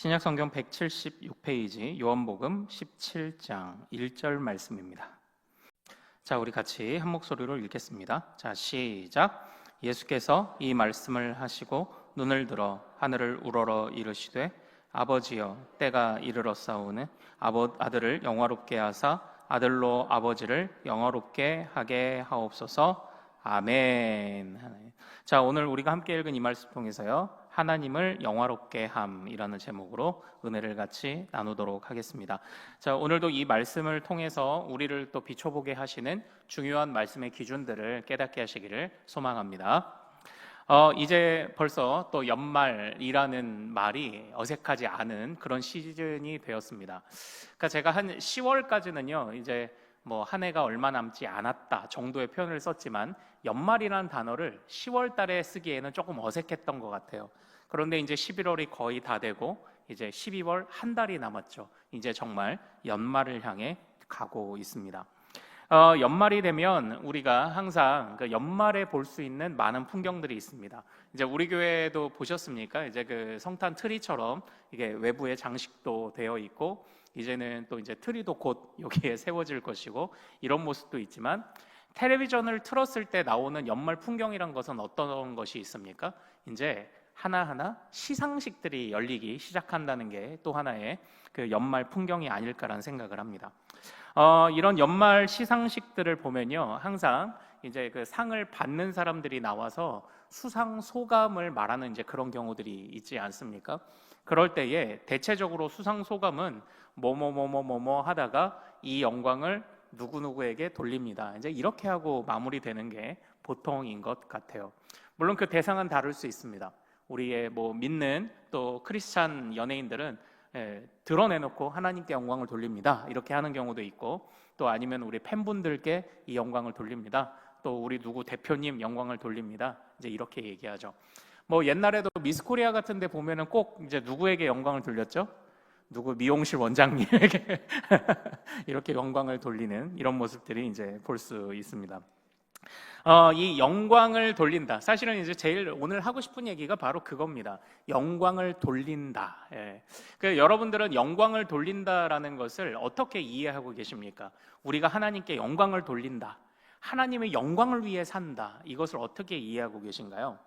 신약성경 176페이지 요한복음 17장 1절 말씀입니다. 자, 우리 같이 한 목소리로 읽겠습니다. 자, 시작. 예수께서 이 말씀을 하시고 눈을 들어 하늘을 우러러 이르시되 아버지여 때가 이르렀사오니 아들을 영화롭게 하사 아들로 아버지를 영화롭게 하게 하옵소서. 아멘. 자, 오늘 우리가 함께 읽은 이 말씀 통해서요, 하나님을 영화롭게 함이라는 제목으로 은혜를 같이 나누도록 하겠습니다. 자, 오늘도 이 말씀을 통해서 우리를 또 비춰보게 하시는 중요한 말씀의 기준들을 깨닫게 하시기를 소망합니다. 이제 벌써 또 연말이라는 말이 어색하지 않은 그런 시즌이 되었습니다. 그러니까 제가 한 10월까지는요, 이제 뭐 한 해가 얼마 남지 않았다 정도의 표현을 썼지만 연말이라는 단어를 10월 달에 쓰기에는 조금 어색했던 것 같아요. 그런데 이제 11월이 거의 다 되고 이제 12월 한 달이 남았죠. 이제 정말 연말을 향해 가고 있습니다. 연말이 되면 우리가 항상 그 연말에 볼 수 있는 많은 풍경들이 있습니다. 이제 우리 교회도 보셨습니까? 이제 그 성탄 트리처럼 이게 외부에 장식도 되어 있고 이제는 또 이제 트리도 곧 여기에 세워질 것이고 이런 모습도 있지만 텔레비전을 틀었을 때 나오는 연말 풍경이란 것은 어떤 것이 있습니까? 이제 하나하나 시상식들이 열리기 시작한다는 게 또 하나의 그 연말 풍경이 아닐까라는 생각을 합니다. 이런 연말 시상식들을 보면요, 항상 이제 그 상을 받는 사람들이 나와서 수상 소감을 말하는 이제 그런 경우들이 있지 않습니까? 그럴 때에 대체적으로 수상 소감은 뭐뭐 하다가 이 영광을 누구누구에게 돌립니다. 이제 이렇게 하고 마무리되는 게 보통인 것 같아요. 물론 그 대상은 다를 수 있습니다. 우리의 뭐 믿는 또 크리스찬 연예인들은 드러내놓고 하나님께 영광을 돌립니다. 이렇게 하는 경우도 있고, 또 아니면 우리 팬분들께 이 영광을 돌립니다. 또 우리 누구 대표님 영광을 돌립니다. 이제 이렇게 얘기하죠. 뭐 옛날에도 미스 코리아 같은 데 보면은 꼭 이제 누구에게 영광을 돌렸죠? 누구 미용실 원장님에게 이렇게 영광을 돌리는 이런 모습들이 이제 볼 수 있습니다. 이 영광을 돌린다. 사실은 이제 제일 오늘 하고 싶은 얘기가 바로 그겁니다. 영광을 돌린다. 여러분들은 영광을 돌린다라는 것을 어떻게 이해하고 계십니까? 우리가 하나님께 영광을 돌린다. 하나님의 영광을 위해 산다. 이것을 어떻게 이해하고 계신가요?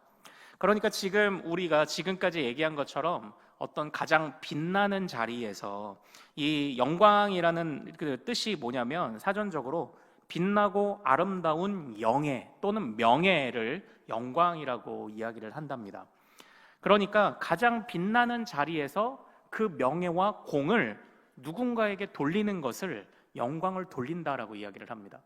그러니까 지금 우리가 지금까지 얘기한 것처럼 어떤 가장 빛나는 자리에서 이 영광이라는 그 뜻이 뭐냐면 사전적으로 빛나고 아름다운 영예 또는 명예를 영광이라고 이야기를 한답니다. 그러니까 가장 빛나는 자리에서 그 명예와 공을 누군가에게 돌리는 것을 영광을 돌린다라고 이야기를 합니다.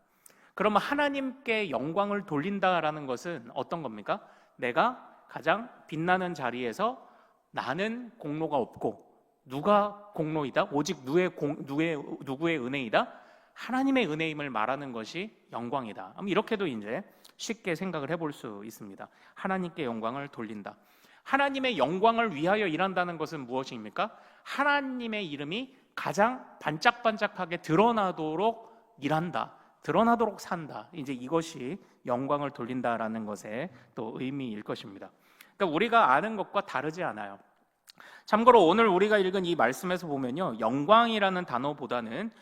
그러면 하나님께 영광을 돌린다라는 것은 어떤 겁니까? 내가 가장 빛나는 자리에서 나는 공로가 없고 누가 공로이다? 오직 누구의 은혜이다? 하나님의 은혜임을 말하는 것이 영광이다. 이렇게도 이제 쉽게 생각을 해볼 수 있습니다. 하나님께 영광을 돌린다. 하나님의 영광을 위하여 일한다는 것은 무엇입니까? 하나님의 이름이 가장 반짝반짝하게 드러나도록 일한다. 드러나도록 산다. 이제 이것이 영광을 돌린다라는 것의 또 의미일 것입니다. 그러니까 우리가 아는 것과 다르지 않아요. 참고로 오늘 우리가 읽은 이 말씀에서 보면요, 영광이라는 단어보다는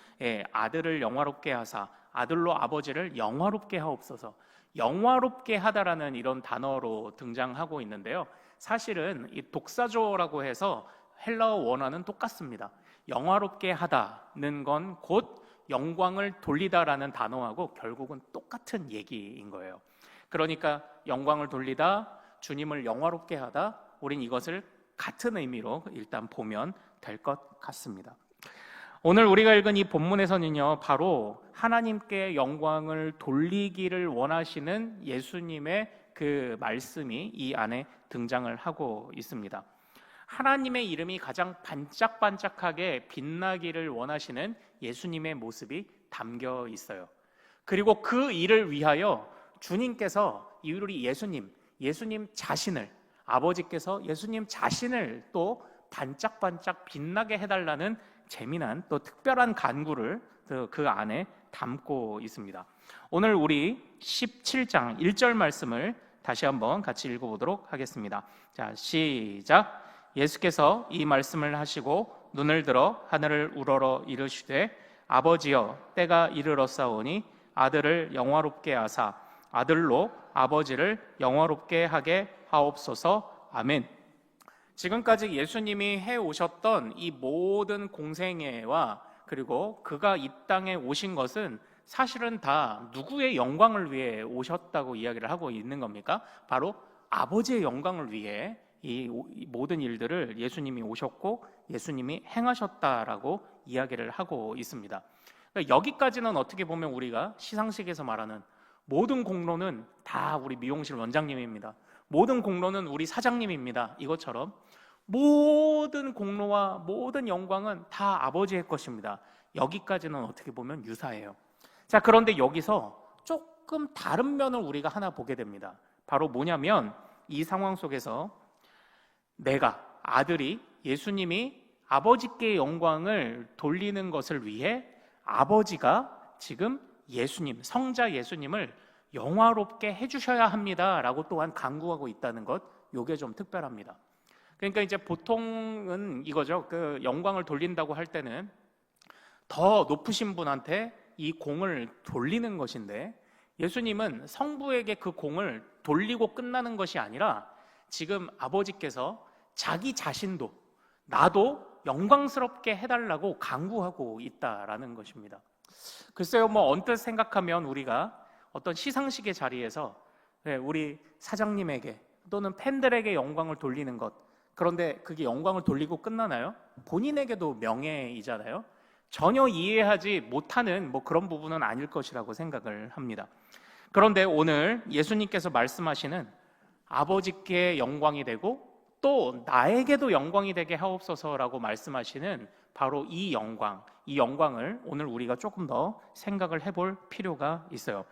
아들을 영화롭게 하사 아들로 아버지를 영화롭게 하옵소서, 영화롭게 하다라는 이런 단어로 등장하고 있는데요, 사실은 이 독사조라고 해서 헬라어 원어는 똑같습니다. 영화롭게 하다는 건 곧 영광을 돌리다라는 단어하고 결국은 똑같은 얘기인 거예요. 그러니까 영광을 돌리다, 주님을 영화롭게 하다, 우린 이것을 같은 의미로 일단 보면 될 것 같습니다. 오늘 우리가 읽은 이 본문에서는요, 바로 하나님께 영광을 돌리기를 원하시는 예수님의 그 말씀이 이 안에 등장을 하고 있습니다. 하나님의 이름이 가장 반짝반짝하게 빛나기를 원하시는 예수님의 모습이 담겨 있어요. 그리고 그 일을 위하여 주님께서 우리 예수님 자신을, 아버지께서 예수님 자신을 또 반짝반짝 빛나게 해달라는 재미난 또 특별한 간구를 그 안에 담고 있습니다. 오늘 우리 17장 1절 말씀을 다시 한번 같이 읽어보도록 하겠습니다. 자, 시작. 예수께서 이 말씀을 하시고 눈을 들어 하늘을 우러러 이르시되 아버지여 때가 이르렀사오니 아들을 영화롭게 하사 아들로 아버지를 영화롭게 하게 하옵소서. 아멘. 지금까지 예수님이 해오셨던 이 모든 공생애와 그리고 그가 이 땅에 오신 것은 사실은 다 누구의 영광을 위해 오셨다고 이야기를 하고 있는 겁니까? 바로 아버지의 영광을 위해 이 모든 일들을 예수님이 오셨고 예수님이 행하셨다라고 이야기를 하고 있습니다. 그러니까 여기까지는 어떻게 보면 우리가 시상식에서 말하는 모든 공로는 다 우리 미용실 원장님입니다. 모든 공로는 우리 사장님입니다. 이것처럼 모든 공로와 모든 영광은 다 아버지의 것입니다. 여기까지는 어떻게 보면 유사해요. 자, 그런데 여기서 조금 다른 면을 우리가 하나 보게 됩니다. 바로 뭐냐면 이 상황 속에서 내가 아들이 예수님이 아버지께 영광을 돌리는 것을 위해 아버지가 지금 예수님, 성자 예수님을 영화롭게 해주셔야 합니다라고 또한 강구하고 있다는 것, 이게 좀 특별합니다. 그러니까 이제 보통은 이거죠. 그 영광을 돌린다고 할 때는 더 높으신 분한테 이 공을 돌리는 것인데 예수님은 성부에게 그 공을 돌리고 끝나는 것이 아니라 지금 아버지께서 자기 자신도 나도 영광스럽게 해달라고 강구하고 있다라는 것입니다. 글쎄요, 언뜻 생각하면 우리가 어떤 시상식의 자리에서 우리 사장님에게 또는 팬들에게 영광을 돌리는 것, 그런데 그게 영광을 돌리고 끝나나요? 본인에게도 명예이잖아요. 전혀 이해하지 못하는 그런 부분은 아닐 것이라고 생각을 합니다. 그런데 오늘 예수님께서 말씀하시는 아버지께 영광이 되고 또 나에게도 영광이 되게 하옵소서라고 말씀하시는 바로 이 영광을 오늘 우리가 조금 더 생각을 해볼 필요가 있어요.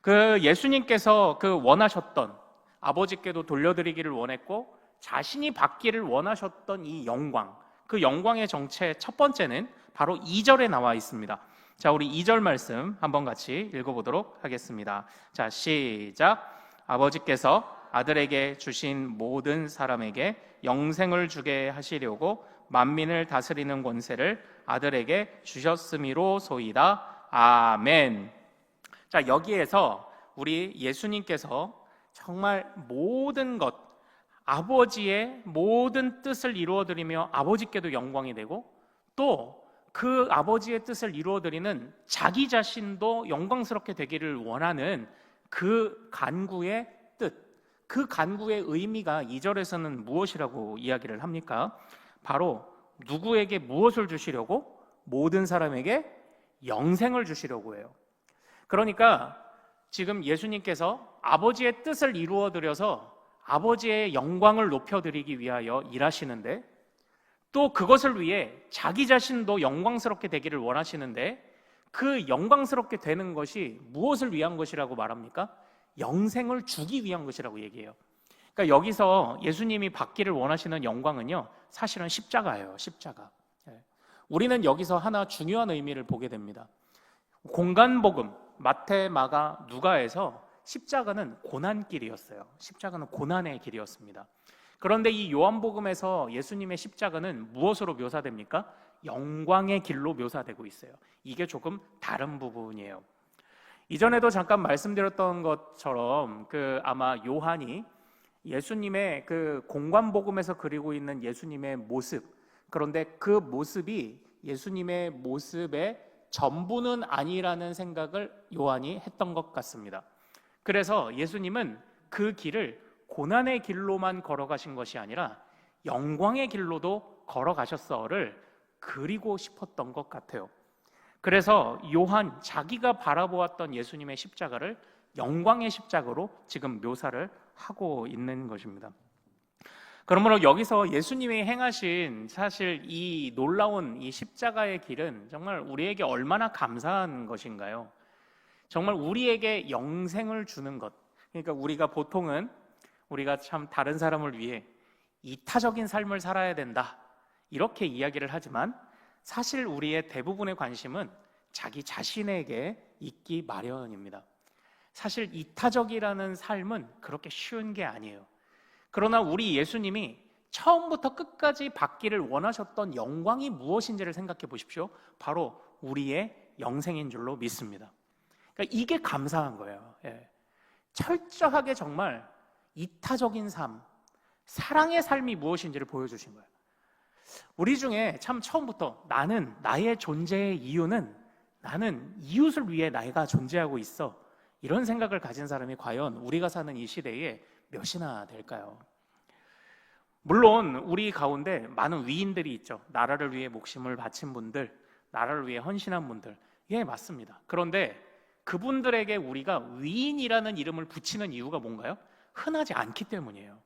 그 예수님께서 그 원하셨던 아버지께도 돌려드리기를 원했고 자신이 받기를 원하셨던 이 영광, 그 영광의 정체 첫 번째는 바로 2절에 나와 있습니다. 자, 우리 2절 말씀 한번 같이 읽어보도록 하겠습니다. 자, 시작. 아버지께서 아들에게 주신 모든 사람에게 영생을 주게 하시려고 만민을 다스리는 권세를 아들에게 주셨음이로소이다. 아멘. 자, 여기에서 우리 예수님께서 정말 모든 것, 아버지의 모든 뜻을 이루어드리며 아버지께도 영광이 되고 또 그 아버지의 뜻을 이루어드리는 자기 자신도 영광스럽게 되기를 원하는 그 간구의 뜻, 그 간구의 의미가 2절에서는 무엇이라고 이야기를 합니까? 바로 누구에게 무엇을 주시려고? 모든 사람에게 영생을 주시려고 해요. 그러니까 지금 예수님께서 아버지의 뜻을 이루어드려서 아버지의 영광을 높여드리기 위하여 일하시는데 또 그것을 위해 자기 자신도 영광스럽게 되기를 원하시는데 그 영광스럽게 되는 것이 무엇을 위한 것이라고 말합니까? 영생을 주기 위한 것이라고 얘기해요. 그러니까 여기서 예수님이 받기를 원하시는 영광은요, 사실은 십자가예요. 십자가. 우리는 여기서 하나 중요한 의미를 보게 됩니다. 공간복음 마태, 마가, 누가에서 십자가는 고난길이었어요. 십자가는 고난의 길이었습니다. 그런데 이 요한복음에서 예수님의 십자가는 무엇으로 묘사됩니까? 영광의 길로 묘사되고 있어요. 이게 조금 다른 부분이에요. 이전에도 잠깐 말씀드렸던 것처럼 아마 요한이 예수님의 그 공관복음에서 그리고 있는 예수님의 모습, 그런데 그 모습이 예수님의 모습의 전부는 아니라는 생각을 요한이 했던 것 같습니다. 그래서 예수님은 그 길을 고난의 길로만 걸어가신 것이 아니라 영광의 길로도 걸어가셨어를 그리고 싶었던 것 같아요. 그래서 요한 자기가 바라보았던 예수님의 십자가를 영광의 십자가로 지금 묘사를 하고 있는 것입니다. 그러므로 여기서 예수님이 행하신 사실 이 놀라운 이 십자가의 길은 정말 우리에게 얼마나 감사한 것인가요? 정말 우리에게 영생을 주는 것. 그러니까 우리가 보통은 우리가 참 다른 사람을 위해 이타적인 삶을 살아야 된다 이렇게 이야기를 하지만 사실 우리의 대부분의 관심은 자기 자신에게 있기 마련입니다. 사실 이타적이라는 삶은 그렇게 쉬운 게 아니에요. 그러나 우리 예수님이 처음부터 끝까지 받기를 원하셨던 영광이 무엇인지를 생각해 보십시오. 바로 우리의 영생인 줄로 믿습니다. 그러니까 이게 감사한 거예요. 예. 철저하게 정말 이타적인 삶, 사랑의 삶이 무엇인지를 보여주신 거예요. 우리 중에 참 처음부터 나는 나의 존재의 이유는 나는 이웃을 위해 내가 존재하고 있어, 이런 생각을 가진 사람이 과연 우리가 사는 이 시대에 몇이나 될까요? 물론 우리 가운데 많은 위인들이 있죠. 나라를 위해 목숨을 바친 분들, 나라를 위해 헌신한 분들. 예, 맞습니다. 그런데 그분들에게 우리가 위인이라는 이름을 붙이는 이유가 뭔가요? 흔하지 않기 때문이에요.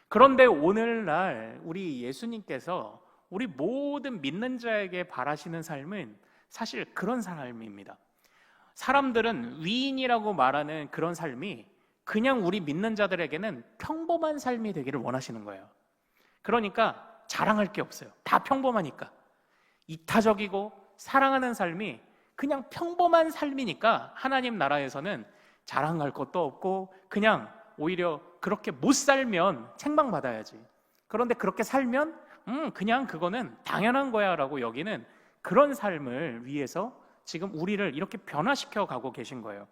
그런데 오늘날 우리 예수님께서 우리 모든 믿는 자에게 바라시는 삶은 사실 그런 삶입니다. 사람들은 위인이라고 말하는 그런 삶이 그냥 우리 믿는 자들에게는 평범한 삶이 되기를 원하시는 거예요. 그러니까 자랑할 게 없어요. 다 평범하니까. 이타적이고 사랑하는 삶이 그냥 평범한 삶이니까 하나님 나라에서는 자랑할 것도 없고 그냥 오히려 그렇게 못 살면 책망받아야지. 그런데 그렇게 살면 그냥 그거는 당연한 거야 라고 여기는 그런 삶을 위해서 지금 우리를 이렇게 변화시켜 가고 계신 거예요.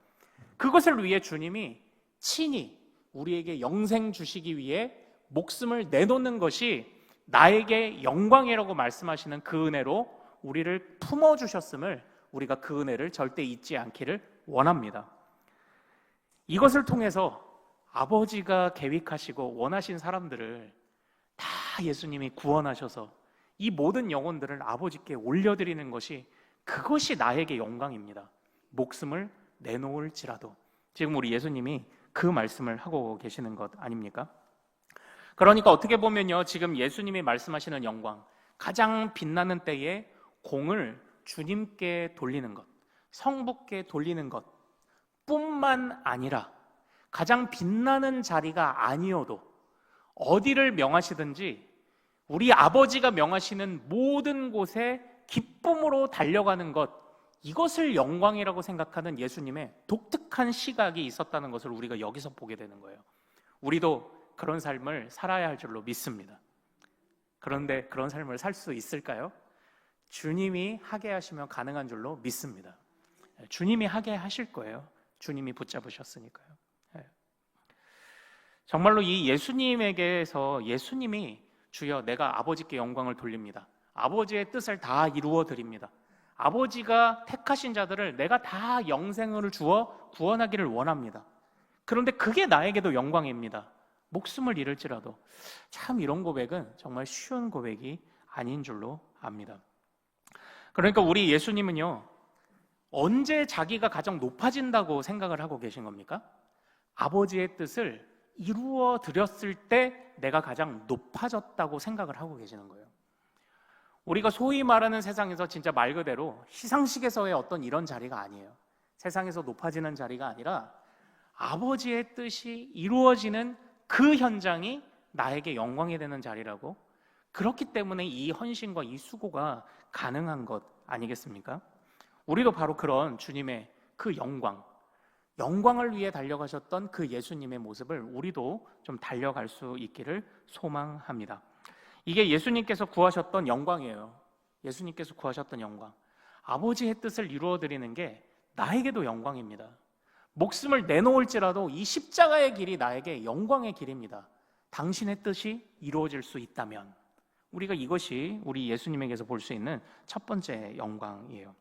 그것을 위해 주님이 친히 우리에게 영생 주시기 위해 목숨을 내놓는 것이 나에게 영광이라고 말씀하시는 그 은혜로 우리를 품어주셨음을 우리가 그 은혜를 절대 잊지 않기를 원합니다. 이것을 통해서 아버지가 계획하시고 원하신 사람들을 다 예수님이 구원하셔서 이 모든 영혼들을 아버지께 올려드리는 것이, 그것이 나에게 영광입니다. 목숨을 내놓을지라도. 지금 우리 예수님이 그 말씀을 하고 계시는 것 아닙니까? 그러니까 어떻게 보면요, 지금 예수님이 말씀하시는 영광, 가장 빛나는 때에 공을 주님께 돌리는 것, 성부께 돌리는 것 뿐만 아니라 가장 빛나는 자리가 아니어도 어디를 명하시든지 우리 아버지가 명하시는 모든 곳에 기쁨으로 달려가는 것, 이것을 영광이라고 생각하는 예수님의 독특한 시각이 있었다는 것을 우리가 여기서 보게 되는 거예요. 우리도 그런 삶을 살아야 할 줄로 믿습니다. 그런데 그런 삶을 살 수 있을까요? 주님이 하게 하시면 가능한 줄로 믿습니다. 주님이 하게 하실 거예요. 주님이 붙잡으셨으니까요. 정말로 이 예수님에게서 예수님이 주여 내가 아버지께 영광을 돌립니다, 아버지의 뜻을 다 이루어 드립니다, 아버지가 택하신 자들을 내가 다 영생을 주어 구원하기를 원합니다, 그런데 그게 나에게도 영광입니다, 목숨을 잃을지라도. 참 이런 고백은 정말 쉬운 고백이 아닌 줄로 압니다. 그러니까 우리 예수님은요, 언제 자기가 가장 높아진다고 생각을 하고 계신 겁니까? 아버지의 뜻을 이루어 드렸을 때 내가 가장 높아졌다고 생각을 하고 계시는 거예요. 우리가 소위 말하는 세상에서 진짜 말 그대로 시상식에서의 어떤 이런 자리가 아니에요. 세상에서 높아지는 자리가 아니라 아버지의 뜻이 이루어지는 그 현장이 나에게 영광이 되는 자리라고. 그렇기 때문에 이 헌신과 이 수고가 가능한 것 아니겠습니까? 우리도 바로 그런 주님의 그 영광을 위해 달려가셨던 그 예수님의 모습을 우리도 좀 달려갈 수 있기를 소망합니다. 이게 예수님께서 구하셨던 영광이에요. 예수님께서 구하셨던 영광, 아버지의 뜻을 이루어드리는 게 나에게도 영광입니다. 목숨을 내놓을지라도 이 십자가의 길이 나에게 영광의 길입니다. 당신의 뜻이 이루어질 수 있다면. 우리가 이것이 우리 예수님에게서 볼 수 있는 첫 번째 영광이에요.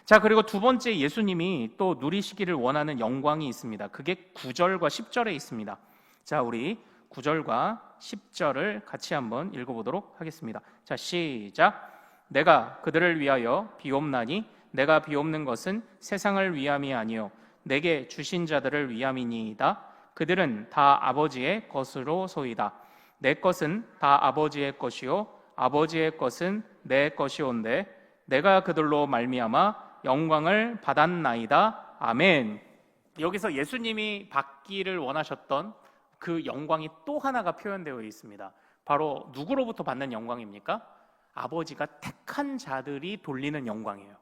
자, 그리고 두 번째 예수님이 또 누리시기를 원하는 영광이 있습니다. 그게 9절과 10절에 있습니다. 자, 우리 9절과 10절을 같이 한번 읽어보도록 하겠습니다. 자, 시작. 내가 그들을 위하여 비옵나니 내가 비옵는 것은 세상을 위함이 아니요 내게 주신 자들을 위함이니이다. 그들은 다 아버지의 것으로 소이다. 내 것은 다 아버지의 것이요 아버지의 것은 내 것이온데 내가 그들로 말미암아 영광을 받았나이다. 아멘. 여기서 예수님이 받기를 원하셨던 그 영광이 또 하나가 표현되어 있습니다. 바로 누구로부터 받는 영광입니까? 아버지가 택한 자들이 돌리는 영광이에요.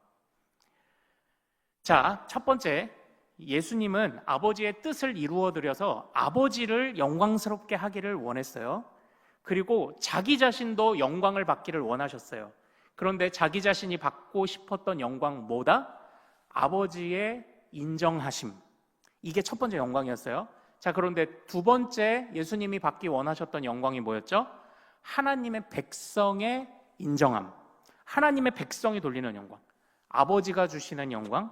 자, 첫 번째, 예수님은 아버지의 뜻을 이루어드려서 아버지를 영광스럽게 하기를 원했어요. 그리고 자기 자신도 영광을 받기를 원하셨어요. 그런데 자기 자신이 받고 싶었던 영광 뭐다? 아버지의 인정하심. 이게 첫 번째 영광이었어요. 자, 그런데 두 번째 예수님이 받기 원하셨던 영광이 뭐였죠? 하나님의 백성의 인정함. 하나님의 백성이 돌리는 영광. 아버지가 주시는 영광,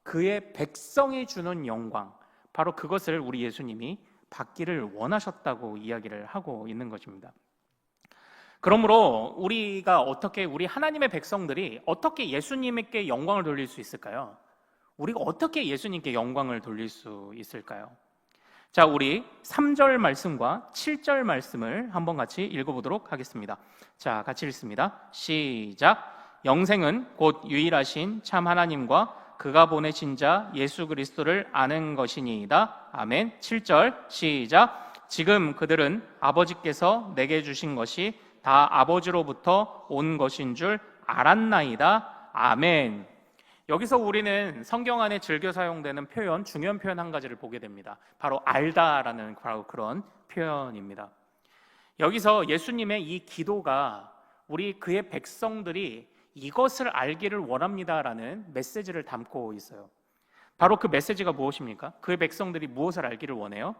그의 백성이 주는 영광. 바로 그것을 우리 예수님이 받기를 원하셨다고 이야기를 하고 있는 것입니다. 그러므로 우리가 우리 하나님의 백성들이 어떻게 예수님께 영광을 돌릴 수 있을까요? 우리가 어떻게 예수님께 영광을 돌릴 수 있을까요? 자, 우리 3절 말씀과 7절 말씀을 한번 같이 읽어보도록 하겠습니다. 자, 같이 읽습니다. 시작. 영생은 곧 유일하신 참 하나님과 그가 보내신 자 예수 그리스도를 아는 것이니이다. 아멘. 7절 시작. 지금 그들은 아버지께서 내게 주신 것이 다 아버지로부터 온 것인 줄 알았나이다. 아멘. 여기서 우리는 성경 안에 즐겨 사용되는 표현, 중요한 표현 한 가지를 보게 됩니다. 바로 알다라는 바로 그런 표현입니다. 여기서 예수님의 이 기도가 우리 그의 백성들이 이것을 알기를 원합니다라는 메시지를 담고 있어요. 바로 그 메시지가 무엇입니까? 그의 백성들이 무엇을 알기를 원해요?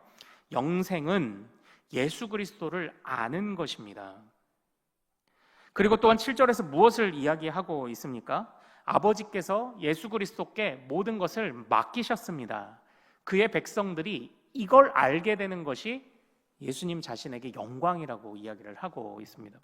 영생은 예수 그리스도를 아는 것입니다. 그리고 또한 7절에서 무엇을 이야기하고 있습니까? 아버지께서 예수 그리스도께 모든 것을 맡기셨습니다. 그의 백성들이 이걸 알게 되는 것이 예수님 자신에게 영광이라고 이야기를 하고 있습니다.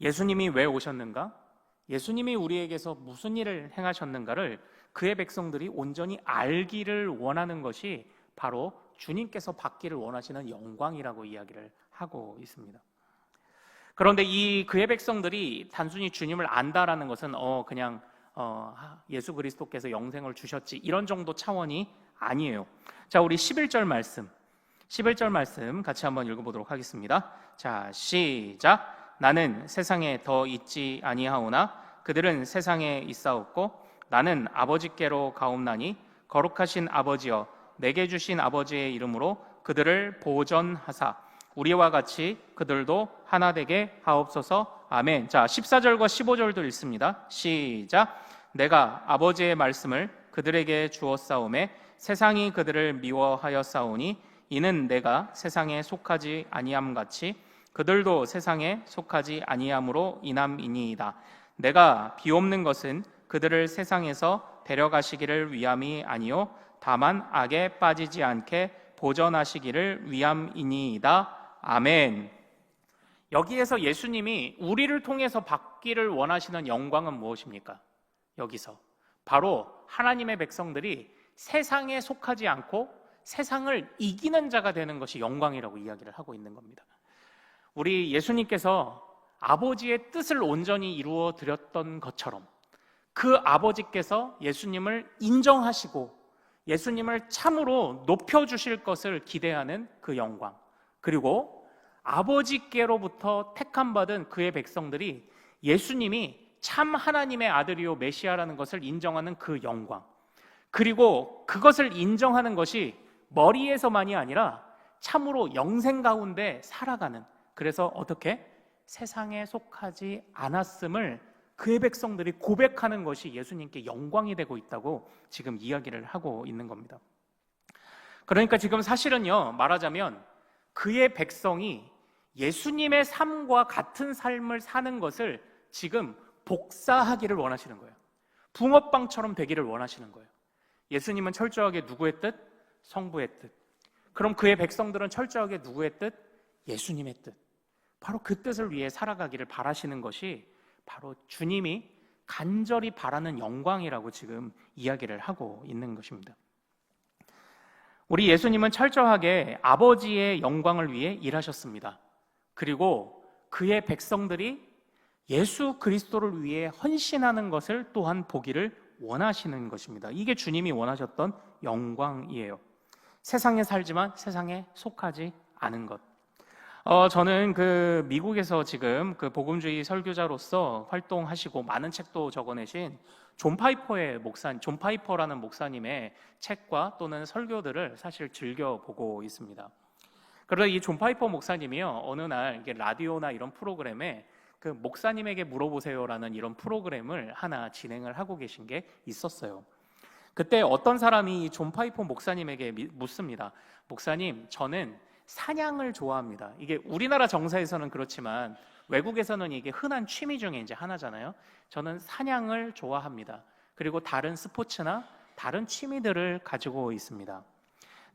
예수님이 왜 오셨는가? 예수님이 우리에게서 무슨 일을 행하셨는가를 그의 백성들이 온전히 알기를 원하는 것이 바로 주님께서 받기를 원하시는 영광이라고 이야기를 하고 있습니다. 그런데 이 그의 백성들이 단순히 주님을 안다라는 것은 그냥 예수 그리스도께서 영생을 주셨지 이런 정도 차원이 아니에요. 자, 우리 11절 말씀 같이 한번 읽어보도록 하겠습니다. 자, 시작. 나는 세상에 더 있지 아니하오나 그들은 세상에 있사옵고 나는 아버지께로 가옵나니 거룩하신 아버지여 내게 주신 아버지의 이름으로 그들을 보전하사 우리와 같이 그들도 하나 되게 하옵소서. 아멘. 자, 14절과 15절도 읽습니다. 시작. 내가 아버지의 말씀을 그들에게 주었사오매 세상이 그들을 미워하였사오니 이는 내가 세상에 속하지 아니함같이 그들도 세상에 속하지 아니함으로 인함이니이다. 내가 비옵는 것은 그들을 세상에서 데려가시기를 위함이 아니요 다만 악에 빠지지 않게 보전하시기를 위함이니이다. 아멘. 여기에서 예수님이 우리를 통해서 받기를 원하시는 영광은 무엇입니까? 여기서 바로 하나님의 백성들이 세상에 속하지 않고 세상을 이기는 자가 되는 것이 영광이라고 이야기를 하고 있는 겁니다. 우리 예수님께서 아버지의 뜻을 온전히 이루어 드렸던 것처럼 그 아버지께서 예수님을 인정하시고 예수님을 참으로 높여주실 것을 기대하는 그 영광, 그리고 아버지께로부터 택함받은 그의 백성들이 예수님이 참 하나님의 아들이요 메시아라는 것을 인정하는 그 영광, 그리고 그것을 인정하는 것이 머리에서만이 아니라 참으로 영생 가운데 살아가는, 그래서 어떻게? 세상에 속하지 않았음을 그의 백성들이 고백하는 것이 예수님께 영광이 되고 있다고 지금 이야기를 하고 있는 겁니다. 그러니까 지금 사실은요, 말하자면 그의 백성이 예수님의 삶과 같은 삶을 사는 것을 지금 복사하기를 원하시는 거예요. 붕어빵처럼 되기를 원하시는 거예요. 예수님은 철저하게 누구의 뜻? 성부의 뜻. 그럼 그의 백성들은 철저하게 누구의 뜻? 예수님의 뜻. 바로 그 뜻을 위해 살아가기를 바라시는 것이 바로 주님이 간절히 바라는 영광이라고 지금 이야기를 하고 있는 것입니다. 우리 예수님은 철저하게 아버지의 영광을 위해 일하셨습니다. 그리고 그의 백성들이 예수 그리스도를 위해 헌신하는 것을 또한 보기를 원하시는 것입니다. 이게 주님이 원하셨던 영광이에요. 세상에 살지만 세상에 속하지 않은 것. 저는 미국에서 지금 복음주의 설교자로서 활동하시고 많은 책도 적어내신 존 파이퍼라는 목사님의 책과 또는 설교들을 사실 즐겨보고 있습니다. 그러다 이 존 파이퍼 목사님이요, 어느 날 이게 라디오나 이런 프로그램에 그 목사님에게 물어보세요라는 이런 프로그램을 하나 진행을 하고 계신 게 있었어요. 그때 어떤 사람이 존 파이퍼 목사님에게 묻습니다. 목사님, 저는 사냥을 좋아합니다. 이게 우리나라 정서에서는 그렇지만 외국에서는 이게 흔한 취미 중에 이제 하나잖아요. 저는 사냥을 좋아합니다. 그리고 다른 스포츠나 다른 취미들을 가지고 있습니다.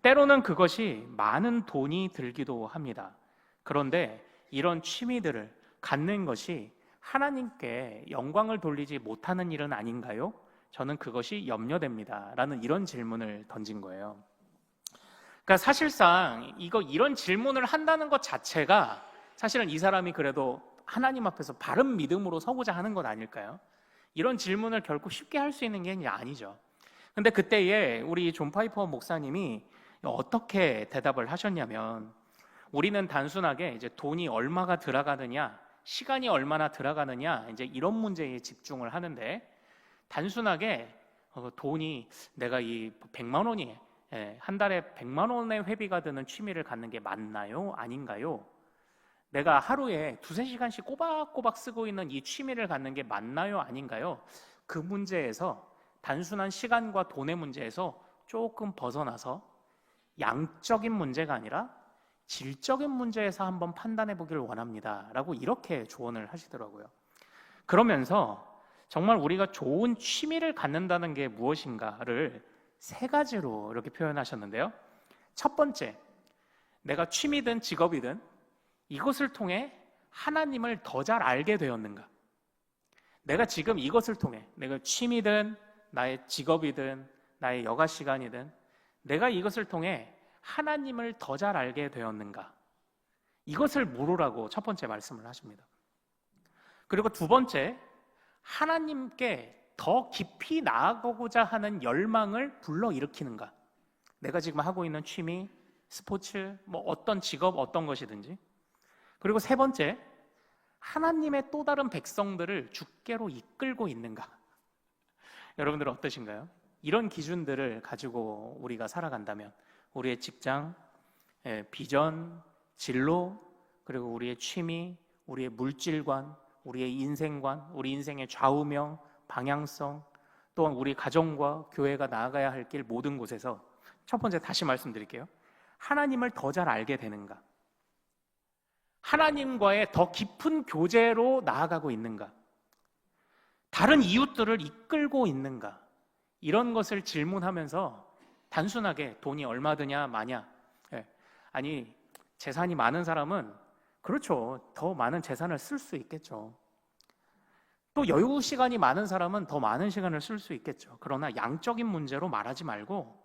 때로는 그것이 많은 돈이 들기도 합니다. 그런데 이런 취미들을 갖는 것이 하나님께 영광을 돌리지 못하는 일은 아닌가요? 저는 그것이 염려됩니다. 라는 이런 질문을 던진 거예요. 그러니까 사실상 이런 질문을 한다는 것 자체가 사실은 이 사람이 그래도 하나님 앞에서 바른 믿음으로 서고자 하는 것 아닐까요? 이런 질문을 결코 쉽게 할 수 있는 게 아니죠. 근데 그때에 우리 존 파이퍼 목사님이 어떻게 대답을 하셨냐면, 우리는 단순하게 이제 돈이 얼마가 들어가느냐, 시간이 얼마나 들어가느냐, 이제 이런 문제에 집중을 하는데, 단순하게 돈이 내가 이 100만 원이 한 달에 100만 원의 회비가 드는 취미를 갖는 게 맞나요? 아닌가요? 내가 하루에 2-3시간씩 꼬박꼬박 쓰고 있는 이 취미를 갖는 게 맞나요? 아닌가요? 그 문제에서, 단순한 시간과 돈의 문제에서 조금 벗어나서 양적인 문제가 아니라 질적인 문제에서 한번 판단해 보기를 원합니다. 라고 이렇게 조언을 하시더라고요. 그러면서 정말 우리가 좋은 취미를 갖는다는 게 무엇인가를 3가지로 이렇게 표현하셨는데요. 첫 번째, 내가 취미든 직업이든 이것을 통해 하나님을 더 잘 알게 되었는가? 내가 지금 이것을 통해, 내가 취미든 나의 직업이든 나의 여가 시간이든 내가 이것을 통해 하나님을 더 잘 알게 되었는가? 이것을 물으라고 첫 번째 말씀을 하십니다. 그리고 두 번째, 하나님께 더 깊이 나아가고자 하는 열망을 불러일으키는가? 내가 지금 하고 있는 취미, 스포츠, 어떤 직업, 어떤 것이든지. 그리고 세 번째, 하나님의 또 다른 백성들을 주께로 이끌고 있는가? 여러분들은 어떠신가요? 이런 기준들을 가지고 우리가 살아간다면 우리의 직장, 비전, 진로, 그리고 우리의 취미, 우리의 물질관, 우리의 인생관, 우리 인생의 좌우명, 방향성, 또한 우리 가정과 교회가 나아가야 할 길 모든 곳에서 첫 번째 다시 말씀드릴게요. 하나님을 더 잘 알게 되는가? 하나님과의 더 깊은 교제로 나아가고 있는가? 다른 이웃들을 이끌고 있는가? 이런 것을 질문하면서 단순하게 돈이 얼마 드냐 마냐, 아니 재산이 많은 사람은 그렇죠, 더 많은 재산을 쓸 수 있겠죠. 또 여유 시간이 많은 사람은 더 많은 시간을 쓸 수 있겠죠. 그러나 양적인 문제로 말하지 말고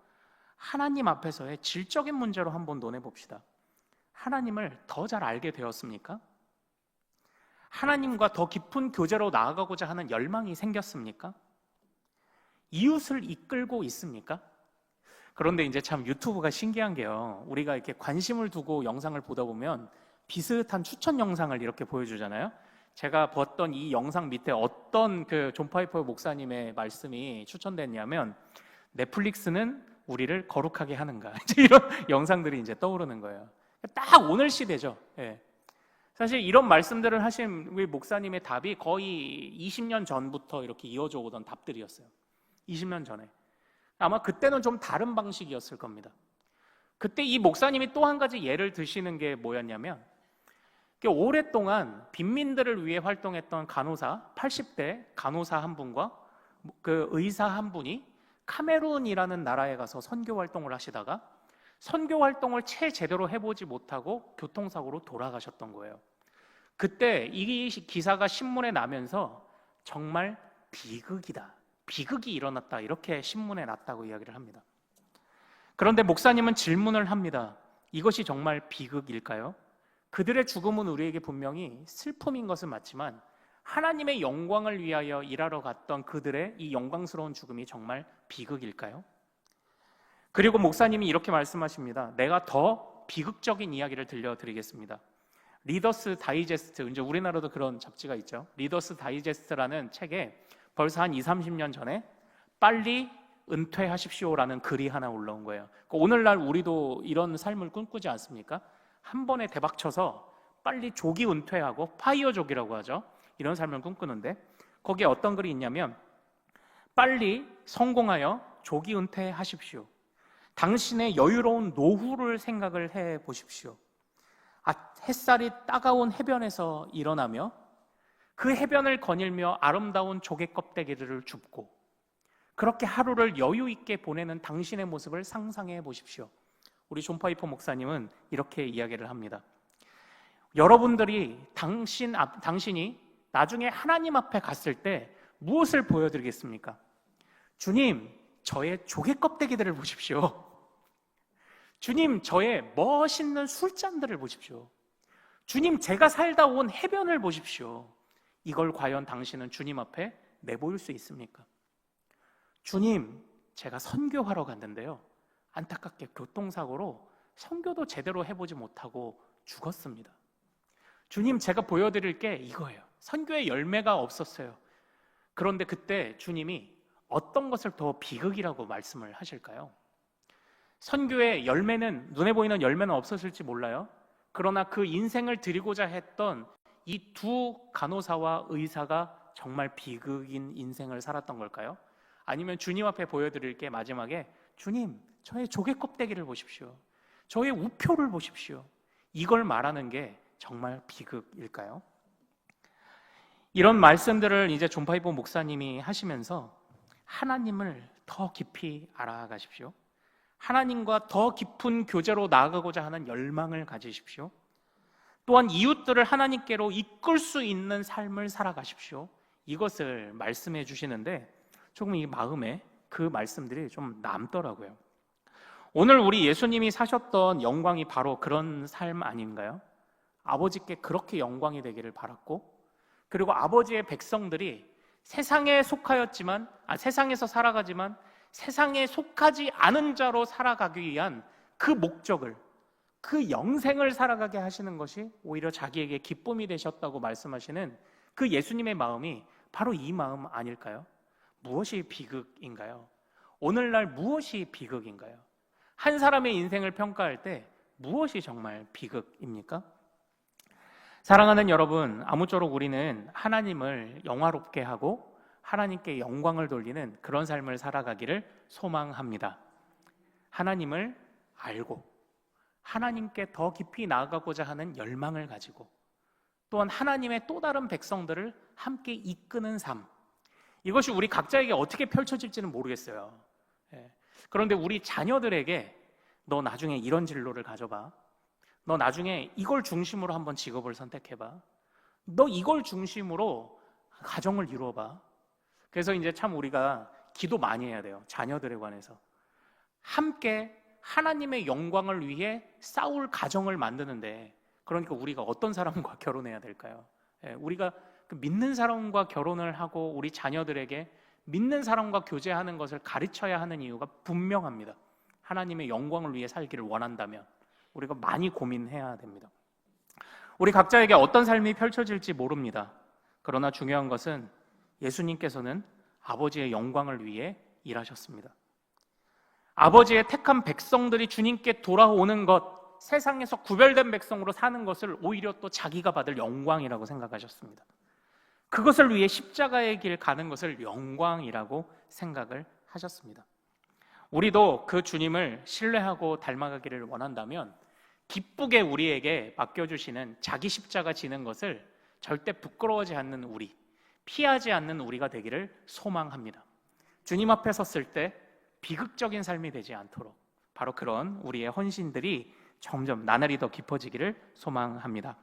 하나님 앞에서의 질적인 문제로 한번 논해봅시다. 하나님을 더 잘 알게 되었습니까? 하나님과 더 깊은 교제로 나아가고자 하는 열망이 생겼습니까? 이웃을 이끌고 있습니까? 그런데 이제 참 유튜브가 신기한 게요, 우리가 이렇게 관심을 두고 영상을 보다 보면 비슷한 추천 영상을 이렇게 보여주잖아요. 제가 봤던 이 영상 밑에 어떤 그 존 파이퍼 목사님의 말씀이 추천됐냐면, 넷플릭스는 우리를 거룩하게 하는가, 이런 영상들이 이제 떠오르는 거예요. 딱 오늘 시대죠. 사실 이런 말씀들을 하신 우리 목사님의 답이 거의 20년 전부터 이렇게 이어져 오던 답들이었어요. 20년 전에. 아마 그때는 좀 다른 방식이었을 겁니다. 그때 이 목사님이 또 한 가지 예를 드시는 게 뭐였냐면, 오랫동안 빈민들을 위해 활동했던 간호사, 80대 간호사 한 분과 그 의사 한 분이 카메룬이라는 나라에 가서 선교 활동을 하시다가 선교 활동을 채 제대로 해보지 못하고 교통사고로 돌아가셨던 거예요. 그때 이 기사가 신문에 나면서 정말 비극이다, 비극이 일어났다, 이렇게 신문에 났다고 이야기를 합니다. 그런데 목사님은 질문을 합니다. 이것이 정말 비극일까요? 그들의 죽음은 우리에게 분명히 슬픔인 것은 맞지만 하나님의 영광을 위하여 일하러 갔던 그들의 이 영광스러운 죽음이 정말 비극일까요? 그리고 목사님이 이렇게 말씀하십니다. 내가 더 비극적인 이야기를 들려드리겠습니다. 리더스 다이제스트, 이제 우리나라도 그런 잡지가 있죠. 리더스 다이제스트라는 책에 벌써 한 20-30년 전에 빨리 은퇴하십시오라는 글이 하나 올라온 거예요. 오늘날 우리도 이런 삶을 꿈꾸지 않습니까? 한 번에 대박쳐서 빨리 조기 은퇴하고 파이어족이라고 하죠. 이런 삶을 꿈꾸는데 거기에 어떤 글이 있냐면 빨리 성공하여 조기 은퇴하십시오. 당신의 여유로운 노후를 생각을 해 보십시오. 햇살이 따가운 해변에서 일어나며 그 해변을 거닐며 아름다운 조개 껍데기를 줍고 그렇게 하루를 여유 있게 보내는 당신의 모습을 상상해 보십시오. 우리 존 파이퍼 목사님은 이렇게 이야기를 합니다. 여러분들이 당신이 나중에 하나님 앞에 갔을 때 무엇을 보여드리겠습니까? 주님, 저의 조개 껍데기들을 보십시오. 주님, 저의 멋있는 술잔들을 보십시오. 주님, 제가 살다 온 해변을 보십시오. 이걸 과연 당신은 주님 앞에 내보일 수 있습니까? 주님, 제가 선교하러 갔는데요. 안타깝게 교통사고로 선교도 제대로 해보지 못하고 죽었습니다. 주님, 제가 보여드릴 게 이거예요. 선교의 열매가 없었어요. 그런데 그때 주님이 어떤 것을 더 비극이라고 말씀을 하실까요? 선교의 열매는, 눈에 보이는 열매는 없었을지 몰라요. 그러나 그 인생을 드리고자 했던 이 두 간호사와 의사가 정말 비극인 인생을 살았던 걸까요? 아니면 주님 앞에 보여드릴 게 마지막에 주님, 저의 조개 껍데기를 보십시오. 저의 우표를 보십시오. 이걸 말하는 게 정말 비극일까요? 이런 말씀들을 이제 존 파이퍼 목사님이 하시면서 하나님을 더 깊이 알아가십시오. 하나님과 더 깊은 교제로 나아가고자 하는 열망을 가지십시오. 또한 이웃들을 하나님께로 이끌 수 있는 삶을 살아가십시오. 이것을 말씀해 주시는데 조금 이 마음에 그 말씀들이 좀 남더라고요. 오늘 우리 예수님이 사셨던 영광이 바로 그런 삶 아닌가요? 아버지께 그렇게 영광이 되기를 바랐고, 그리고 아버지의 백성들이 세상에서 살아가지만 세상에 속하지 않은 자로 살아가기 위한 그 목적을, 그 영생을 살아가게 하시는 것이 오히려 자기에게 기쁨이 되셨다고 말씀하시는 그 예수님의 마음이 바로 이 마음 아닐까요? 무엇이 비극인가요? 오늘날 무엇이 비극인가요? 한 사람의 인생을 평가할 때 무엇이 정말 비극입니까? 사랑하는 여러분, 아무쪼록 우리는 하나님을 영화롭게 하고 하나님께 영광을 돌리는 그런 삶을 살아가기를 소망합니다. 하나님을 알고 하나님께 더 깊이 나아가고자 하는 열망을 가지고 또한 하나님의 또 다른 백성들을 함께 이끄는 삶, 이것이 우리 각자에게 어떻게 펼쳐질지는 모르겠어요. 그런데 우리 자녀들에게 너 나중에 이런 진로를 가져봐, 너 나중에 이걸 중심으로 한번 직업을 선택해봐, 너 이걸 중심으로 가정을 이루어봐. 그래서 이제 참 우리가 기도 많이 해야 돼요. 자녀들에 관해서 함께 하나님의 영광을 위해 싸울 가정을 만드는데, 그러니까 우리가 어떤 사람과 결혼해야 될까요? 우리가 믿는 사람과 결혼을 하고 우리 자녀들에게 믿는 사람과 교제하는 것을 가르쳐야 하는 이유가 분명합니다. 하나님의 영광을 위해 살기를 원한다면 우리가 많이 고민해야 됩니다. 우리 각자에게 어떤 삶이 펼쳐질지 모릅니다. 그러나 중요한 것은 예수님께서는 아버지의 영광을 위해 일하셨습니다. 아버지의 택한 백성들이 주님께 돌아오는 것, 세상에서 구별된 백성으로 사는 것을 오히려 또 자기가 받을 영광이라고 생각하셨습니다. 그것을 위해 십자가의 길 가는 것을 영광이라고 생각을 하셨습니다. 우리도 그 주님을 신뢰하고 닮아가기를 원한다면 기쁘게 우리에게 맡겨주시는 자기 십자가 지는 것을 절대 부끄러워하지 않는 우리, 피하지 않는 우리가 되기를 소망합니다. 주님 앞에 섰을 때 비극적인 삶이 되지 않도록 바로 그런 우리의 헌신들이 점점 나날이 더 깊어지기를 소망합니다.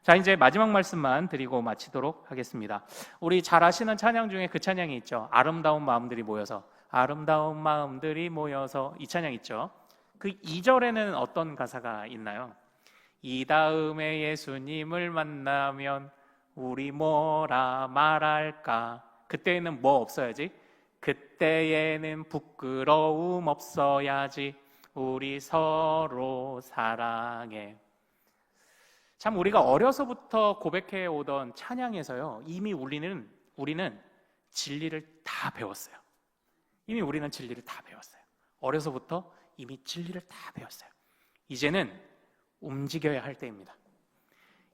자, 이제 마지막 말씀만 드리고 마치도록 하겠습니다. 우리 잘 아시는 찬양 중에 그 찬양이 있죠. 아름다운 마음들이 모여서, 아름다운 마음들이 모여서, 이 찬양 있죠. 그 2절에는 어떤 가사가 있나요? 이 다음에 예수님을 만나면 우리 뭐라 말할까? 그때에는 뭐 없어야지? 그때에는 부끄러움 없어야지. 우리 서로 사랑해. 참 우리가 어려서부터 고백해 오던 찬양에서요, 이미 우리는 진리를 다 배웠어요. 이미 우리는 진리를 다 배웠어요. 어려서부터 이미 진리를 다 배웠어요. 이제는 움직여야 할 때입니다.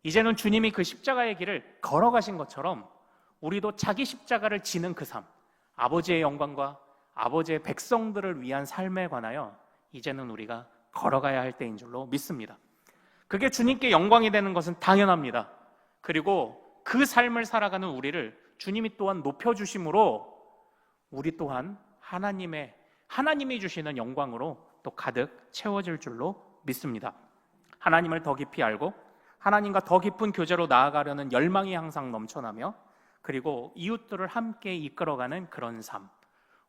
이제는 주님이 그 십자가의 길을 걸어가신 것처럼 우리도 자기 십자가를 지는 그 삶, 아버지의 영광과 아버지의 백성들을 위한 삶에 관하여 이제는 우리가 걸어가야 할 때인 줄로 믿습니다. 그게 주님께 영광이 되는 것은 당연합니다. 그리고 그 삶을 살아가는 우리를 주님이 또한 높여주심으로 우리 또한 하나님이 주시는 영광으로 또 가득 채워질 줄로 믿습니다. 하나님을 더 깊이 알고 하나님과 더 깊은 교제로 나아가려는 열망이 항상 넘쳐나며 그리고 이웃들을 함께 이끌어가는 그런 삶,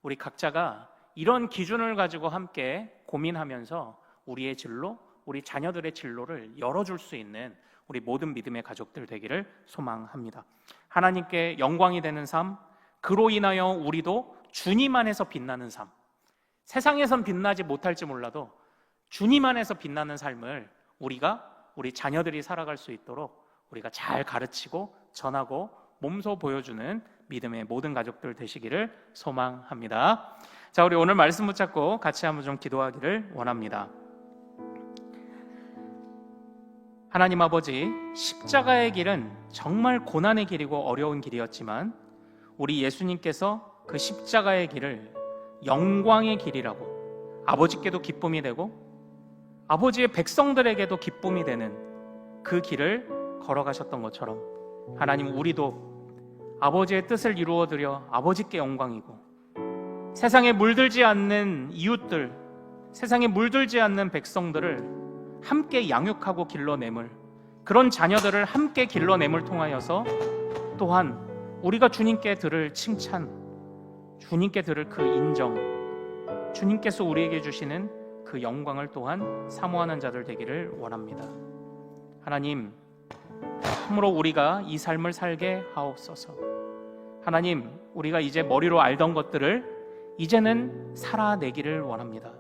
우리 각자가 이런 기준을 가지고 함께 고민하면서 우리의 진로, 우리 자녀들의 진로를 열어줄 수 있는 우리 모든 믿음의 가족들 되기를 소망합니다. 하나님께 영광이 되는 삶, 그로 인하여 우리도 주님 안에서 빛나는 삶, 세상에선 빛나지 못할지 몰라도 주님 안에서 빛나는 삶을 우리 자녀들이 살아갈 수 있도록 우리가 잘 가르치고 전하고 몸소 보여주는 믿음의 모든 가족들 되시기를 소망합니다. 자, 우리 오늘 말씀 붙잡고 같이 한번 좀 기도하기를 원합니다. 하나님 아버지, 십자가의 길은 정말 고난의 길이고 어려운 길이었지만 우리 예수님께서 그 십자가의 길을 영광의 길이라고 아버지께도 기쁨이 되고 아버지의 백성들에게도 기쁨이 되는 그 길을 걸어가셨던 것처럼 하나님, 우리도 아버지의 뜻을 이루어드려 아버지께 영광이고 세상에 물들지 않는 이웃들, 세상에 물들지 않는 백성들을 함께 양육하고 길러내물, 그런 자녀들을 함께 길러내물 통하여서 또한 우리가 주님께 들을 칭찬, 주님께 들을 그 인정, 주님께서 우리에게 주시는 그 영광을 또한 사모하는 자들 되기를 원합니다. 하나님, 참으로 우리가 이 삶을 살게 하옵소서. 하나님, 우리가 이제 머리로 알던 것들을 이제는 살아내기를 원합니다.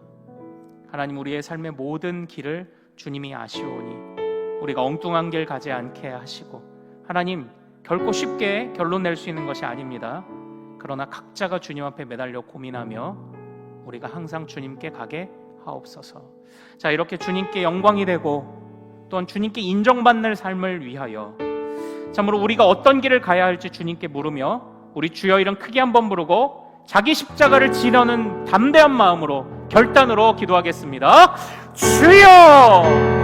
하나님, 우리의 삶의 모든 길을 주님이 아시오니 우리가 엉뚱한 길 가지 않게 하시고 하나님, 결코 쉽게 결론 낼 수 있는 것이 아닙니다. 그러나 각자가 주님 앞에 매달려 고민하며 우리가 항상 주님께 가게 하옵소서. 자, 이렇게 주님께 영광이 되고 또한 주님께 인정받는 삶을 위하여 참으로 우리가 어떤 길을 가야 할지 주님께 물으며 우리 주여 이름 크게 한번 부르고 자기 십자가를 지려는 담대한 마음으로 결단으로 기도하겠습니다. 주여!